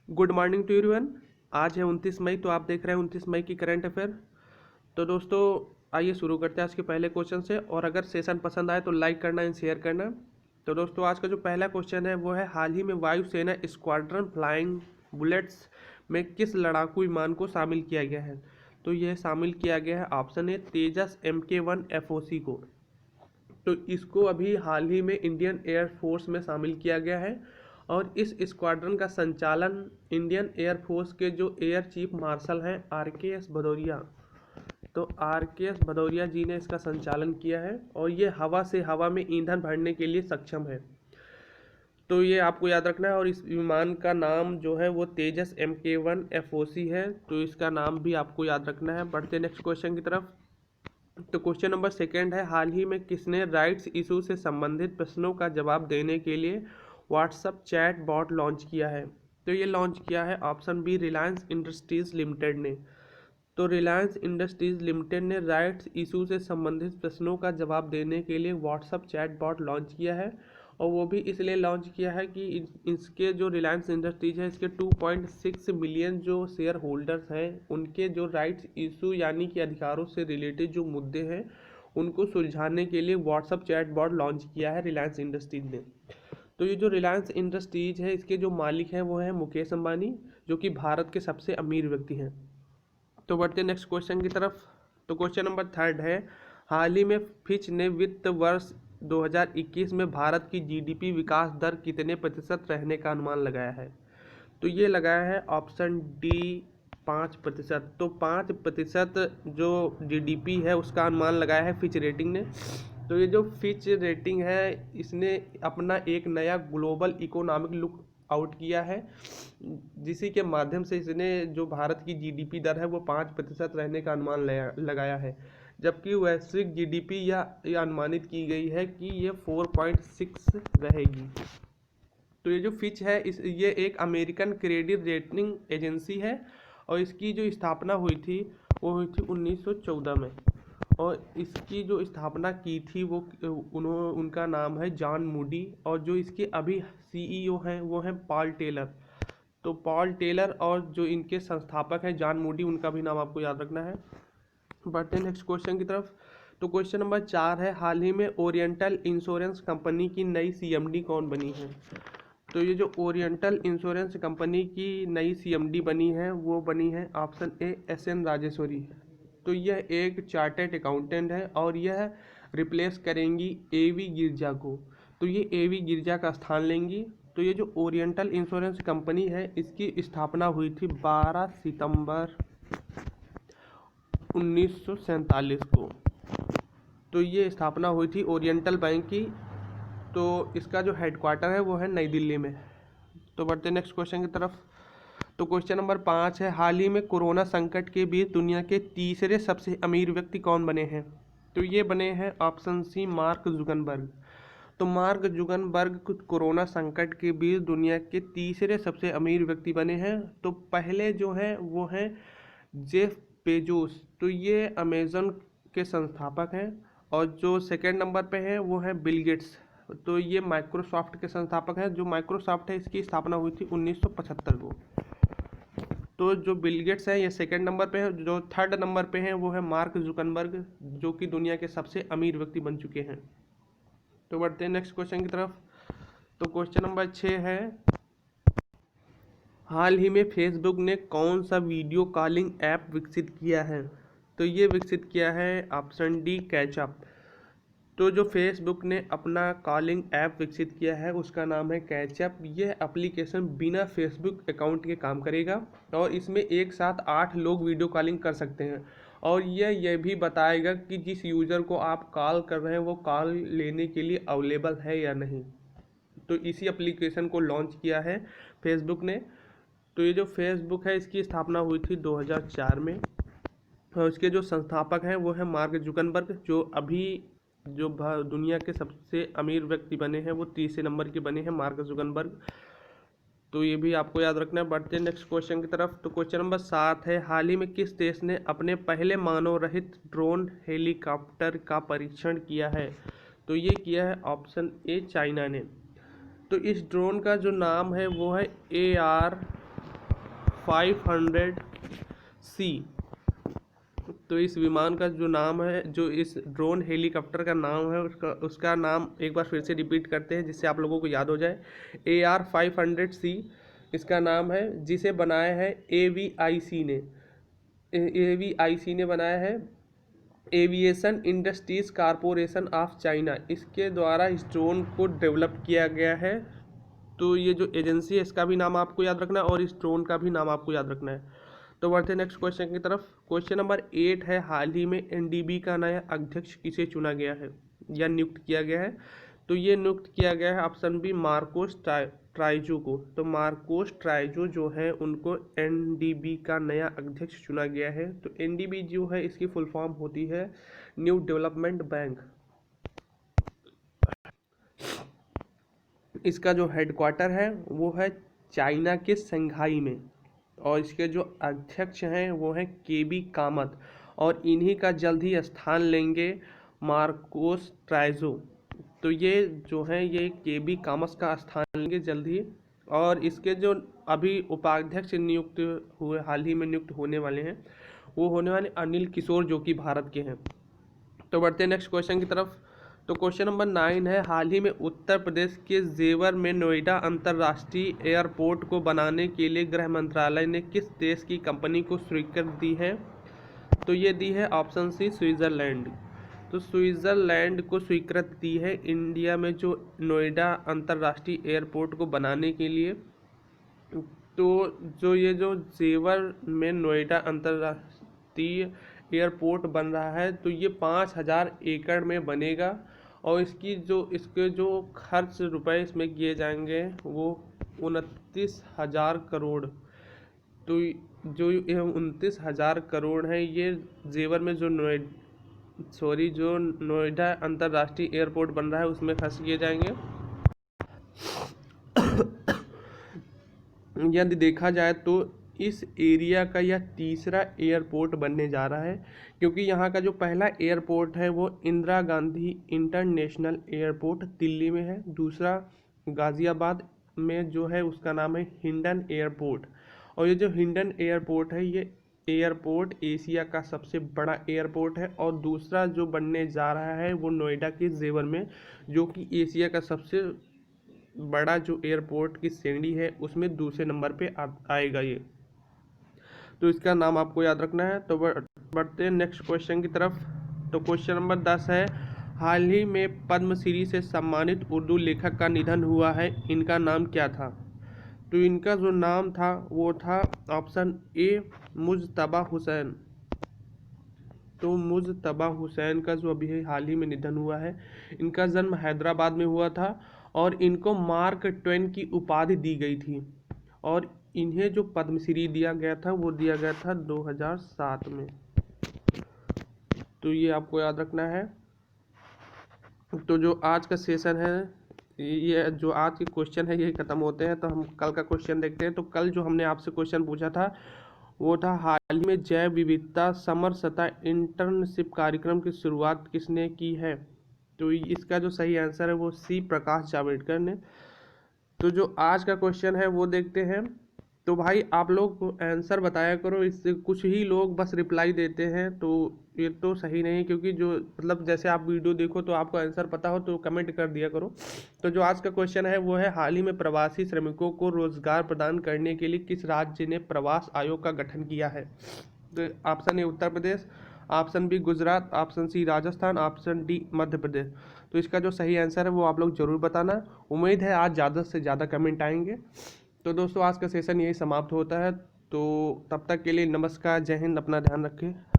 Good morning to everyone. आज है 29 मई, तो आप देख रहे हैं 29 मई की करंट अफेयर। तो दोस्तों, आइए शुरू करते हैं आज के पहले क्वेश्चन से। और अगर सेशन पसंद आए तो लाइक करना एंड शेयर करना। तो दोस्तों, आज का जो पहला क्वेश्चन है वो है, हाल ही में वायुसेना स्क्वाड्रन फ्लाइंग बुलेट्स में किस लड़ाकू विमान को शामिल किया गया है? तो यह शामिल किया गया है, option A Tejas MK1 FOC को। तो इसको अभी हाल ही में इंडियन एयरफोर्स में शामिल किया गया है। और इस स्क्वाड्रन का संचालन इंडियन एयरफोर्स के जो एयर चीफ मार्शल हैं RKS भदौरिया, तो RKS भदौरिया जी ने इसका संचालन किया है। और ये हवा से हवा में ईंधन भरने के लिए सक्षम है। तो ये आपको याद रखना है। और इस विमान का नाम जो है वो तेजस MK1 FOC है। तो इसका नाम भी आपको याद रखना है। बढ़ते नेक्स्ट क्वेश्चन की तरफ। तो क्वेश्चन नंबर सेकंड है, हाल ही में किसने राइट्स इशू से संबंधित प्रश्नों का जवाब देने के लिए व्हाट्सएप चैट बॉट लॉन्च किया है? तो ये लॉन्च किया है, option B, Reliance Industries Limited ने। तो रिलायंस इंडस्ट्रीज लिमिटेड ने राइट्स इशू से संबंधित प्रश्नों का जवाब देने के लिए व्हाट्सएप चैट बॉट लॉन्च किया है। और वो भी इसलिए लॉन्च किया है कि इसके जो रिलायंस इंडस्ट्रीज है, इसके 2.6 मिलियन जो शेयर होल्डर्स हैं, उनके जो राइट्स इशू यानी कि अधिकारों से रिलेटेड जो मुद्दे हैं उनको सुलझाने के लिए व्हाट्सएप चैट बॉट लॉन्च किया है रिलायंस इंडस्ट्रीज ने। तो ये जो रिलायंस इंडस्ट्रीज है, इसके जो मालिक हैं वो हैं मुकेश अंबानी, जो कि भारत के सबसे अमीर व्यक्ति हैं। तो बढ़ते नेक्स्ट क्वेश्चन की तरफ। तो क्वेश्चन नंबर थर्ड है, हाल ही में फिच ने वित्त वर्ष 2021 में भारत की GDP विकास दर कितने प्रतिशत रहने का अनुमान लगाया है? तो ये लगाया है ऑप्शन डी, 5%। तो 5% जो GDP है उसका अनुमान लगाया है फिच रेटिंग ने। तो ये जो फिच रेटिंग है, इसने अपना एक नया ग्लोबल इकोनॉमिक लुक आउट किया है, जिसी के माध्यम से इसने जो भारत की GDP दर है वो 5% रहने का अनुमान लगाया है। जबकि वैश्विक GDP यह अनुमानित की गई है कि ये 4.6 रहेगी। तो ये जो फिच है, ये एक अमेरिकन क्रेडिट रेटिंग एजेंसी है। और इसकी जो स्थापना हुई थी वो हुई थी 1914 में। और इसकी जो स्थापना की थी वो उनका नाम है जॉन मूडी। और जो इसके अभी CEO हैं वो हैं पॉल टेलर। तो पॉल टेलर और जो इनके संस्थापक हैं जॉन मूडी, उनका भी नाम आपको याद रखना है। बढ़ते हैं नेक्स्ट क्वेश्चन की तरफ। तो क्वेश्चन नंबर 4 है, हाल ही में ओरिएंटल इंश्योरेंस कंपनी की नई CMD कौन बनी है? तो ये जो ओरिएंटल इंश्योरेंस कंपनी की नई CMD बनी है वो बनी है ऑप्शन ए, SN राजेश्वरी। तो यह एक चार्टर्ड अकाउंटेंट है और यह रिप्लेस करेंगी AV गिरजा को। तो ये AV गिरजा का स्थान लेंगी। तो ये जो ओरिएंटल इंश्योरेंस कंपनी है, इसकी स्थापना हुई थी 12 सितंबर 1947 को। तो ये स्थापना हुई थी ओरिएंटल बैंक की। तो इसका जो हेडक्वार्टर है वो है नई दिल्ली में। तो बढ़ते नेक्स्ट क्वेश्चन की तरफ। तो क्वेश्चन नंबर 5 है, हाल ही में कोरोना संकट के बीच दुनिया के तीसरे सबसे अमीर व्यक्ति कौन बने हैं? तो ये बने हैं ऑप्शन सी, मार्क जुगनबर्ग। तो मार्क जुगनबर्ग कोरोना संकट के बीच दुनिया के तीसरे सबसे अमीर व्यक्ति बने हैं। तो पहले जो हैं वो हैं जेफ बेजोस। तो ये अमेजन के संस्थापक हैं। और जो सेकेंड नंबर पे हैं वो हैं बिल गेट्स। तो ये माइक्रोसॉफ्ट के संस्थापक हैं। जो माइक्रोसॉफ्ट है इसकी स्थापना हुई थी 1975 को। तो जो बिल गेट्स हैं ये सेकंड नंबर पे हैं। जो थर्ड नंबर पे हैं वो है मार्क जुकनबर्ग, जो कि दुनिया के सबसे अमीर व्यक्ति बन चुके हैं। तो बढ़ते हैं नेक्स्ट क्वेश्चन की तरफ। तो क्वेश्चन नंबर 6 है, हाल ही में फेसबुक ने कौन सा वीडियो कॉलिंग ऐप विकसित किया है? तो ये विकसित किया है ऑप्शन डी, कैचअप। तो जो फेसबुक ने अपना कॉलिंग ऐप विकसित किया है उसका नाम है कैचअप। यह एप्लीकेशन बिना फेसबुक अकाउंट के काम करेगा और इसमें एक साथ 8 लोग वीडियो कॉलिंग कर सकते हैं। और यह भी बताएगा कि जिस यूज़र को आप कॉल कर रहे हैं वो कॉल लेने के लिए अवेलेबल है या नहीं। तो इसी एप्लीकेशन को लॉन्च किया है फेसबुक ने। तो ये जो फेसबुक है इसकी स्थापना हुई थी 2004 में। और इसके जो संस्थापक हैं वो है मार्क जुकनबर्ग, जो अभी जो दुनिया के सबसे अमीर व्यक्ति बने हैं वो तीसरे नंबर के बने हैं, मार्क जुकनबर्ग। तो ये भी आपको याद रखना है। बढ़ते हैं नेक्स्ट क्वेश्चन की तरफ। तो क्वेश्चन नंबर 7 है, हाल ही में किस देश ने अपने पहले मानव रहित ड्रोन हेलीकॉप्टर का परीक्षण किया है? तो ये किया है ऑप्शन ए, चाइना ने। तो इस ड्रोन का जो नाम है वो है AR-500C। तो इस विमान का जो नाम है, जो इस ड्रोन हेलीकॉप्टर का नाम है, उसका नाम एक बार फिर से रिपीट करते हैं जिससे आप लोगों को याद हो जाए। AR-500C इसका नाम है, जिसे बनाया है AVIC ने। AVIC ने बनाया है, aviation industries corporation of China. इसके द्वारा इस ड्रोन को डेवलप किया गया है। तो ये जो एजेंसी है इसका भी नाम आपको याद रखना है और इस ड्रोन का भी नाम आपको याद रखना है। तो बढ़ते नेक्स्ट क्वेश्चन की तरफ। क्वेश्चन नंबर 8 है, हाल ही में एनडीबी का नया अध्यक्ष किसे चुना गया है या नियुक्त किया गया है? तो ये नियुक्त किया गया है ऑप्शन बी मार्कोस ट्राइजो को। तो मार्कोस ट्राइजो जो है उनको एनडीबी का नया अध्यक्ष चुना गया है। तो एनडीबी जो है इसकी फुल फॉर्म होती है न्यू डेवलपमेंट बैंक। इसका जो हेडक्वार्टर है वो है चाइना के शंघाई में, और इसके जो अध्यक्ष हैं वो हैं केबी कामत, और इन्हीं का जल्द ही स्थान लेंगे मार्कोस ट्राइजो। तो ये जो हैं ये केबी कामत का स्थान लेंगे जल्द ही। और इसके जो अभी उपाध्यक्ष नियुक्त हुए, हाल ही में नियुक्त होने वाले हैं, वो होने वाले अनिल किशोर, जो कि भारत के हैं। तो बढ़ते हैं नेक्स्ट क्वेश्चन की तरफ। तो क्वेश्चन नंबर 9 है, हाल ही में उत्तर प्रदेश के जेवर में नोएडा अंतर्राष्ट्रीय एयरपोर्ट को बनाने के लिए गृह मंत्रालय ने किस देश की कंपनी को स्वीकृति दी है? तो ये दी है ऑप्शन सी स्विट्ज़रलैंड। तो स्विट्ज़रलैंड को स्वीकृति दी है इंडिया में जो नोएडा अंतर्राष्ट्रीय एयरपोर्ट को बनाने के लिए। तो जो ये जो जेवर में नोएडा अंतर्राष्ट्रीय एयरपोर्ट बन रहा है, तो ये 5000 एकड़ में बनेगा, और इसके जो खर्च रुपए इसमें किए जाएंगे वो 29,000 करोड़। तो जो ये 29,000 करोड़ है, ये जेवर में जो नोएडा अंतर्राष्ट्रीय एयरपोर्ट बन रहा है उसमें खर्च किए जाएंगे। यदि देखा जाए तो इस एरिया का यह तीसरा एयरपोर्ट बनने जा रहा है, क्योंकि यहाँ का जो पहला एयरपोर्ट है वो इंदिरा गांधी इंटरनेशनल एयरपोर्ट दिल्ली में है। दूसरा गाज़ियाबाद में जो है उसका नाम है हिंडन एयरपोर्ट। और ये जो हिंडन एयरपोर्ट है, ये एयरपोर्ट एशिया का सबसे बड़ा एयरपोर्ट है। और दूसरा जो बनने जा रहा है वो नोएडा के जेवर में, जो कि एशिया का सबसे बड़ा जो एयरपोर्ट की श्रेणी है उसमें दूसरे नंबर पे आएगा ये। तो इसका नाम आपको याद रखना है। तो बढ़ते हैं नेक्स्ट क्वेश्चन की तरफ। तो क्वेश्चन नंबर 10 है, हाल ही में पद्मश्री से सम्मानित उर्दू लेखक का निधन हुआ है, इनका नाम क्या था? तो इनका जो नाम था वो था ऑप्शन ए मुजतबा हुसैन। तो मुजतबा हुसैन का जो अभी हाल ही में निधन हुआ है, इनका जन्म हैदराबाद में हुआ था, और इनको मार्क ट्वेन की उपाधि दी गई थी। और इन्हें जो पद्मश्री दिया गया था वो दिया गया था 2007 में। तो ये आपको याद रखना है। तो जो आज का सेशन है, ये जो आज के क्वेश्चन है ये खत्म होते हैं। तो हम कल का क्वेश्चन देखते हैं। तो कल जो हमने आपसे क्वेश्चन पूछा था वो था, हाल ही में जैव विविधता समरसता इंटर्नशिप कार्यक्रम की शुरुआत किसने की है? तो इसका जो सही आंसर है वो सी प्रकाश जावड़ेकर ने। तो जो आज का क्वेश्चन है वो देखते हैं। तो भाई आप लोग आंसर बताया करो, इससे कुछ ही लोग बस रिप्लाई देते हैं, तो ये तो सही नहीं, क्योंकि जो मतलब जैसे आप वीडियो देखो तो आपको आंसर पता हो तो कमेंट कर दिया करो। तो जो आज का क्वेश्चन है वो है, हाल ही में प्रवासी श्रमिकों को रोजगार प्रदान करने के लिए किस राज्य ने प्रवास आयोग का गठन किया है? तो option A Uttar Pradesh, option B Gujarat, option C Rajasthan, option D Madhya Pradesh. तो इसका जो सही आंसर है वो आप लोग जरूर बताना। उम्मीद है आज ज़्यादा से ज़्यादा कमेंट आएंगे। तो दोस्तों आज का सेशन यही समाप्त होता है। तो तब तक के लिए नमस्कार, जय हिंद, अपना ध्यान रखें।